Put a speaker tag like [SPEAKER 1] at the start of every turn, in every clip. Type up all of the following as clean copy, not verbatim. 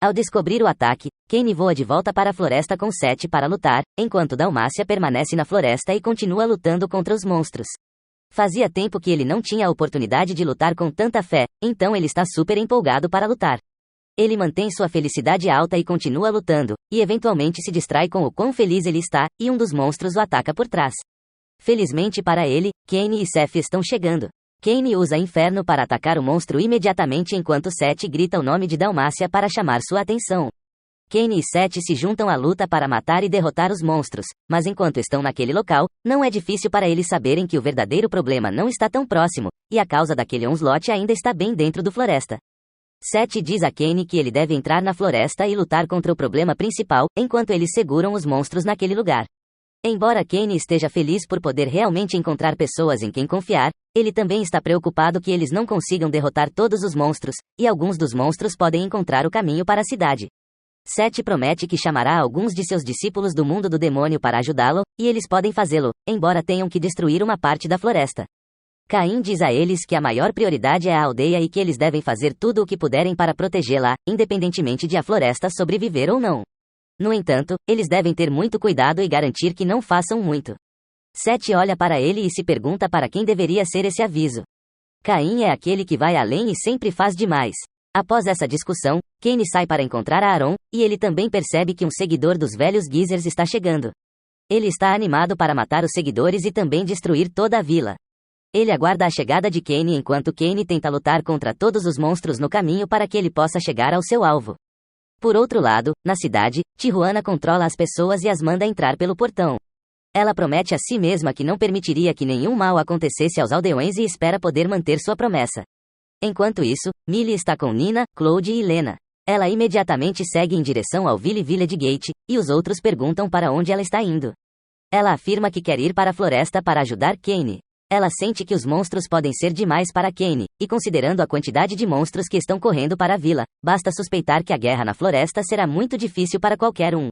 [SPEAKER 1] Ao descobrir o ataque, Kaine voa de volta para a floresta com Sete para lutar, enquanto Dalmácia permanece na floresta e continua lutando contra os monstros. Fazia tempo que ele não tinha a oportunidade de lutar com tanta fé, então ele está super empolgado para lutar. Ele mantém sua felicidade alta e continua lutando, e eventualmente se distrai com o quão feliz ele está, e um dos monstros o ataca por trás. Felizmente para ele, Kaine e Seth estão chegando. Kaine usa Inferno para atacar o monstro imediatamente enquanto Seth grita o nome de Dalmácia para chamar sua atenção. Kaine e Seth se juntam à luta para matar e derrotar os monstros, mas enquanto estão naquele local, não é difícil para eles saberem que o verdadeiro problema não está tão próximo, e a causa daquele onslaught ainda está bem dentro do floresta. Seth diz a Kaine que ele deve entrar na floresta e lutar contra o problema principal, enquanto eles seguram os monstros naquele lugar. Embora Kaine esteja feliz por poder realmente encontrar pessoas em quem confiar, ele também está preocupado que eles não consigam derrotar todos os monstros, e alguns dos monstros podem encontrar o caminho para a cidade. Seth promete que chamará alguns de seus discípulos do mundo do demônio para ajudá-lo, e eles podem fazê-lo, embora tenham que destruir uma parte da floresta. Caim diz a eles que a maior prioridade é a aldeia e que eles devem fazer tudo o que puderem para protegê-la, independentemente de a floresta sobreviver ou não. No entanto, eles devem ter muito cuidado e garantir que não façam muito. Seth olha para ele e se pergunta para quem deveria ser esse aviso. Caim é aquele que vai além e sempre faz demais. Após essa discussão, Kaine sai para encontrar Aaron, e ele também percebe que um seguidor dos velhos Geezers está chegando. Ele está animado para matar os seguidores e também destruir toda a vila. Ele aguarda a chegada de Kaine enquanto Kaine tenta lutar contra todos os monstros no caminho para que ele possa chegar ao seu alvo. Por outro lado, na cidade, Tijuana controla as pessoas e as manda entrar pelo portão. Ela promete a si mesma que não permitiria que nenhum mal acontecesse aos aldeões e espera poder manter sua promessa. Enquanto isso, Millie está com Nina, Claude e Lena. Ela imediatamente segue em direção ao Village Gate, e os outros perguntam para onde ela está indo. Ela afirma que quer ir para a floresta para ajudar Kaine. Ela sente que os monstros podem ser demais para Kaine, e considerando a quantidade de monstros que estão correndo para a vila, basta suspeitar que a guerra na floresta será muito difícil para qualquer um.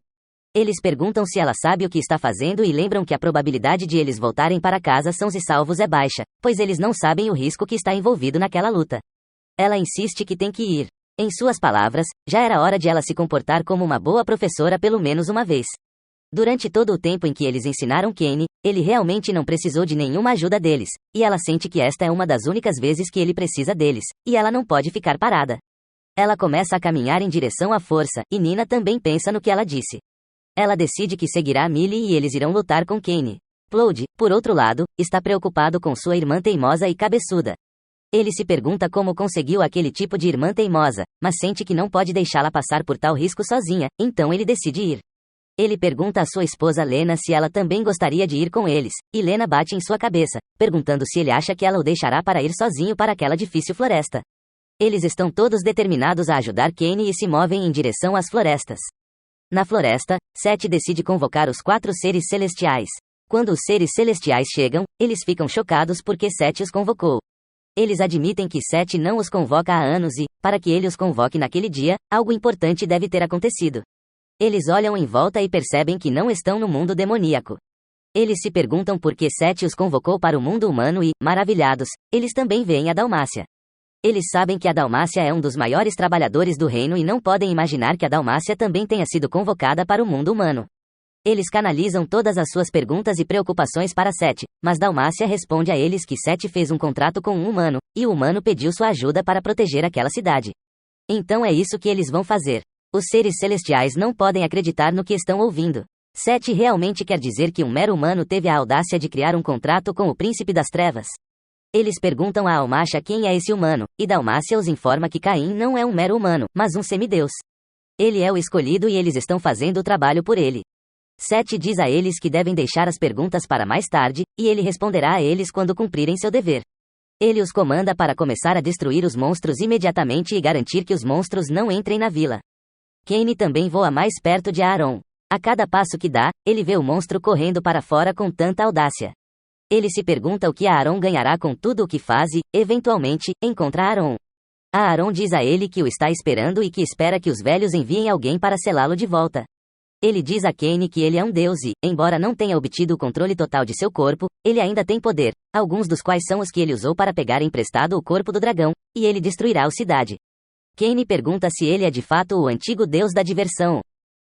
[SPEAKER 1] Eles perguntam se ela sabe o que está fazendo e lembram que a probabilidade de eles voltarem para casa sãos e salvos é baixa, pois eles não sabem o risco que está envolvido naquela luta. Ela insiste que tem que ir. Em suas palavras, já era hora de ela se comportar como uma boa professora pelo menos uma vez. Durante todo o tempo em que eles ensinaram Kaine, ele realmente não precisou de nenhuma ajuda deles, e ela sente que esta é uma das únicas vezes que ele precisa deles, e ela não pode ficar parada. Ela começa a caminhar em direção à força, e Nina também pensa no que ela disse. Ela decide que seguirá Millie e eles irão lutar com Kaine. Claude, por outro lado, está preocupado com sua irmã teimosa e cabeçuda. Ele se pergunta como conseguiu aquele tipo de irmã teimosa, mas sente que não pode deixá-la passar por tal risco sozinha, então ele decide ir. Ele pergunta à sua esposa Lena se ela também gostaria de ir com eles, e Lena bate em sua cabeça, perguntando se ele acha que ela o deixará para ir sozinho para aquela difícil floresta. Eles estão todos determinados a ajudar Kaine e se movem em direção às florestas. Na floresta, Seth decide convocar os 4 seres celestiais. Quando os seres celestiais chegam, eles ficam chocados porque Seth os convocou. Eles admitem que Seth não os convoca há anos e, para que ele os convoque naquele dia, algo importante deve ter acontecido. Eles olham em volta e percebem que não estão no mundo demoníaco. Eles se perguntam por que Seth os convocou para o mundo humano e, maravilhados, eles também veem a Dalmácia. Eles sabem que a Dalmácia é um dos maiores trabalhadores do reino e não podem imaginar que a Dalmácia também tenha sido convocada para o mundo humano. Eles canalizam todas as suas perguntas e preocupações para Seth, mas Dalmácia responde a eles que Seth fez um contrato com um humano, e o humano pediu sua ajuda para proteger aquela cidade. Então é isso que eles vão fazer. Os seres celestiais não podem acreditar no que estão ouvindo. Seth realmente quer dizer que um mero humano teve a audácia de criar um contrato com o príncipe das trevas? Eles perguntam a Almácia quem é esse humano, e Dalmácia os informa que Caim não é um mero humano, mas um semideus. Ele é o escolhido e eles estão fazendo o trabalho por ele. Seth diz a eles que devem deixar as perguntas para mais tarde, e ele responderá a eles quando cumprirem seu dever. Ele os comanda para começar a destruir os monstros imediatamente e garantir que os monstros não entrem na vila. Kaine também voa mais perto de Aaron. A cada passo que dá, ele vê o monstro correndo para fora com tanta audácia. Ele se pergunta o que Aaron ganhará com tudo o que faz e, eventualmente, encontra Aaron. Aaron diz a ele que o está esperando e que espera que os velhos enviem alguém para selá-lo de volta. Ele diz a Kaine que ele é um deus e, embora não tenha obtido o controle total de seu corpo, ele ainda tem poder, alguns dos quais são os que ele usou para pegar emprestado o corpo do dragão, e ele destruirá a cidade. Caine pergunta se ele é de fato o antigo deus da diversão.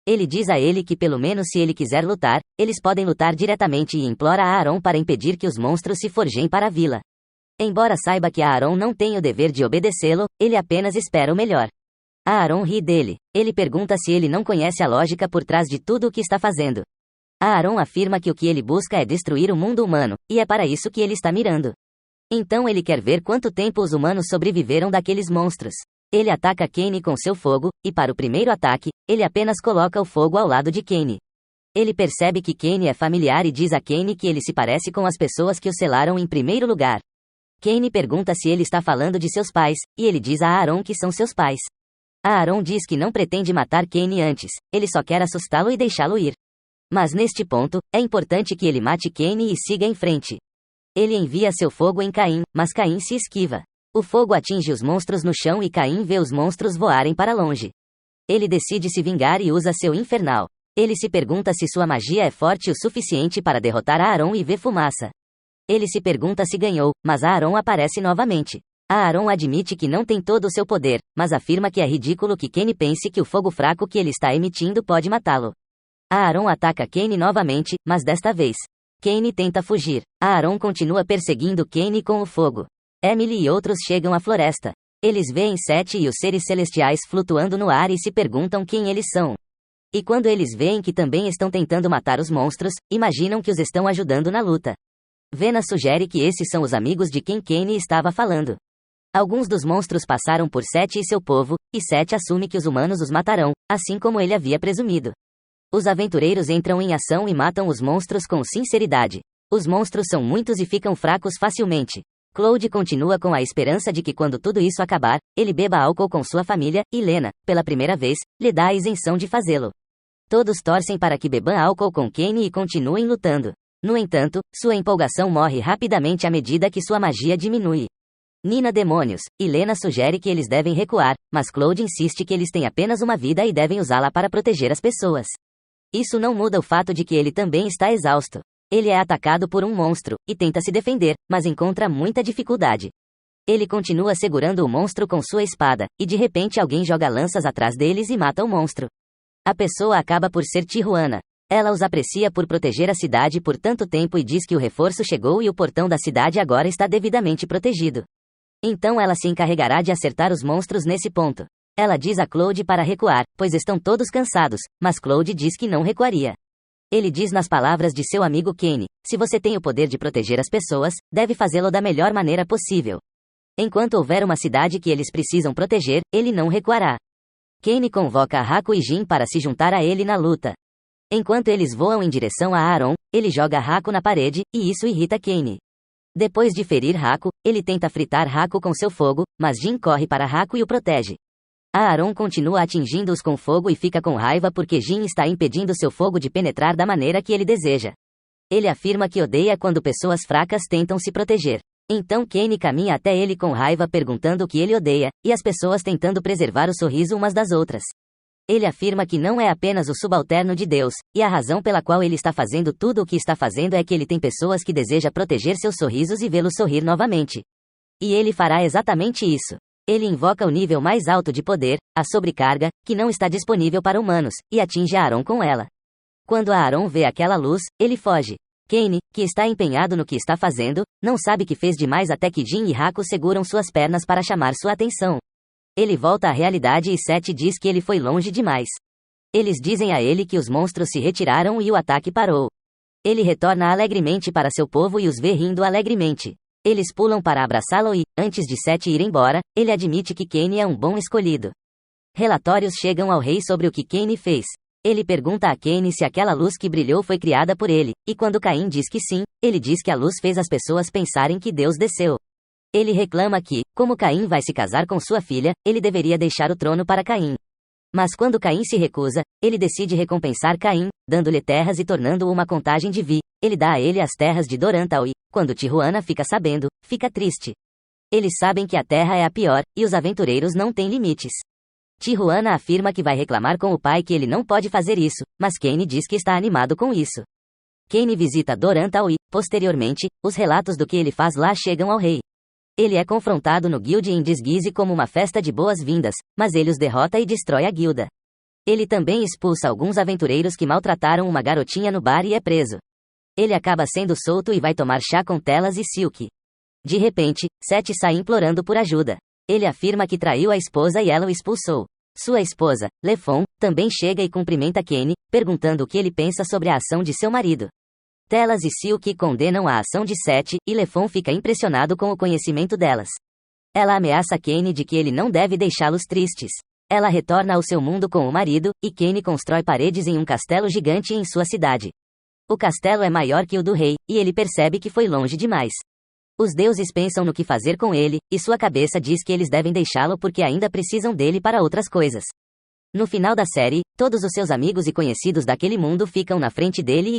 [SPEAKER 1] Ele diz a ele que pelo menos se ele quiser lutar, eles podem lutar diretamente e implora a Aaron para impedir que os monstros se forjem para a vila. Embora saiba que Aaron não tem o dever de obedecê-lo, ele apenas espera o melhor. Aaron ri dele. Ele pergunta se ele não conhece a lógica por trás de tudo o que está fazendo. Aaron afirma que o que ele busca é destruir o mundo humano, e é para isso que ele está mirando. Então ele quer ver quanto tempo os humanos sobreviveram daqueles monstros. Ele ataca Caine com seu fogo, e para o primeiro ataque, ele apenas coloca o fogo ao lado de Caine. Ele percebe que Caine é familiar e diz a Caine que ele se parece com as pessoas que o selaram em primeiro lugar. Caine pergunta se ele está falando de seus pais, e ele diz a Aaron que são seus pais. Aaron diz que não pretende matar Caine antes, ele só quer assustá-lo e deixá-lo ir. Mas neste ponto, é importante que ele mate Caine e siga em frente. Ele envia seu fogo em Caim, mas Caim se esquiva. O fogo atinge os monstros no chão e Caim vê os monstros voarem para longe. Ele decide se vingar e usa seu infernal. Ele se pergunta se sua magia é forte o suficiente para derrotar Aaron e vê fumaça. Ele se pergunta se ganhou, mas Aaron aparece novamente. Aaron admite que não tem todo o seu poder, mas afirma que é ridículo que Caine pense que o fogo fraco que ele está emitindo pode matá-lo. Aaron ataca Caine novamente, mas desta vez, Caine tenta fugir. Aaron continua perseguindo Caine com o fogo. Emily e outros chegam à floresta. Eles veem Sete e os seres celestiais flutuando no ar e se perguntam quem eles são. E quando eles veem que também estão tentando matar os monstros, imaginam que os estão ajudando na luta. Vena sugere que esses são os amigos de quem Caine estava falando. Alguns dos monstros passaram por Sete e seu povo, e Sete assume que os humanos os matarão, assim como ele havia presumido. Os aventureiros entram em ação e matam os monstros com sinceridade. Os monstros são muitos e ficam fracos facilmente. Claude continua com a esperança de que quando tudo isso acabar, ele beba álcool com sua família, e Lena, pela primeira vez, lhe dá a isenção de fazê-lo. Todos torcem para que bebam álcool com Caine e continuem lutando. No entanto, sua empolgação morre rapidamente à medida que sua magia diminui. Nina demônios, e Lena sugere que eles devem recuar, mas Claude insiste que eles têm apenas uma vida e devem usá-la para proteger as pessoas. Isso não muda o fato de que ele também está exausto. Ele é atacado por um monstro, e tenta se defender, mas encontra muita dificuldade. Ele continua segurando o monstro com sua espada, e de repente alguém joga lanças atrás deles e mata o monstro. A pessoa acaba por ser Tijuana. Ela os aprecia por proteger a cidade por tanto tempo e diz que o reforço chegou e o portão da cidade agora está devidamente protegido. Então ela se encarregará de acertar os monstros nesse ponto. Ela diz a Claude para recuar, pois estão todos cansados, mas Claude diz que não recuaria. Ele diz nas palavras de seu amigo Caine, se você tem o poder de proteger as pessoas, deve fazê-lo da melhor maneira possível. Enquanto houver uma cidade que eles precisam proteger, ele não recuará. Caine convoca Haku e Jin para se juntar a ele na luta. Enquanto eles voam em direção a Aaron, ele joga Haku na parede, e isso irrita Caine. Depois de ferir Haku, ele tenta fritar Haku com seu fogo, mas Jin corre para Haku e o protege. Aaron continua atingindo-os com fogo e fica com raiva porque Jin está impedindo seu fogo de penetrar da maneira que ele deseja. Ele afirma que odeia quando pessoas fracas tentam se proteger. Então Caine caminha até ele com raiva perguntando o que ele odeia, e as pessoas tentando preservar o sorriso umas das outras. Ele afirma que não é apenas o subalterno de Deus, e a razão pela qual ele está fazendo tudo o que está fazendo é que ele tem pessoas que deseja proteger seus sorrisos e vê-los sorrir novamente. E ele fará exatamente isso. Ele invoca o nível mais alto de poder, a sobrecarga, que não está disponível para humanos, e atinge Aaron com ela. Quando Aaron vê aquela luz, ele foge. Caine, que está empenhado no que está fazendo, não sabe que fez demais até que Jin e Haku seguram suas pernas para chamar sua atenção. Ele volta à realidade e Sete diz que ele foi longe demais. Eles dizem a ele que os monstros se retiraram e o ataque parou. Ele retorna alegremente para seu povo e os vê rindo alegremente. Eles pulam para abraçá-lo e, antes de Sete ir embora, ele admite que Caine é um bom escolhido. Relatórios chegam ao rei sobre o que Caine fez. Ele pergunta a Caine se aquela luz que brilhou foi criada por ele, e quando Caim diz que sim, ele diz que a luz fez as pessoas pensarem que Deus desceu. Ele reclama que, como Caim vai se casar com sua filha, ele deveria deixar o trono para Caim. Mas quando Caim se recusa, ele decide recompensar Caim, dando-lhe terras e tornando-o uma contagem de Vi. Ele dá a ele as terras de Dorantal e, quando Tijuana fica sabendo, fica triste. Eles sabem que a terra é a pior, e os aventureiros não têm limites. Tijuana afirma que vai reclamar com o pai que ele não pode fazer isso, mas Caine diz que está animado com isso. Caine visita Dorantal e, posteriormente, os relatos do que ele faz lá chegam ao rei. Ele é confrontado no Guild em Disguise como uma festa de boas-vindas, mas ele os derrota e destrói a guilda. Ele também expulsa alguns aventureiros que maltrataram uma garotinha no bar e é preso. Ele acaba sendo solto e vai tomar chá com Telas e Silk. De repente, Seth sai implorando por ajuda. Ele afirma que traiu a esposa e ela o expulsou. Sua esposa, Lefon, também chega e cumprimenta Kenny, perguntando o que ele pensa sobre a ação de seu marido. Telas e Silk condenam a ação de Seth, e Lefon fica impressionado com o conhecimento delas. Ela ameaça Kenny de que ele não deve deixá-los tristes. Ela retorna ao seu mundo com o marido, e Kenny constrói paredes em um castelo gigante em sua cidade. O castelo é maior que o do rei, e ele percebe que foi longe demais. Os deuses pensam no que fazer com ele, e sua cabeça diz que eles devem deixá-lo porque ainda precisam dele para outras coisas. No final da série, todos os seus amigos e conhecidos daquele mundo ficam na frente dele e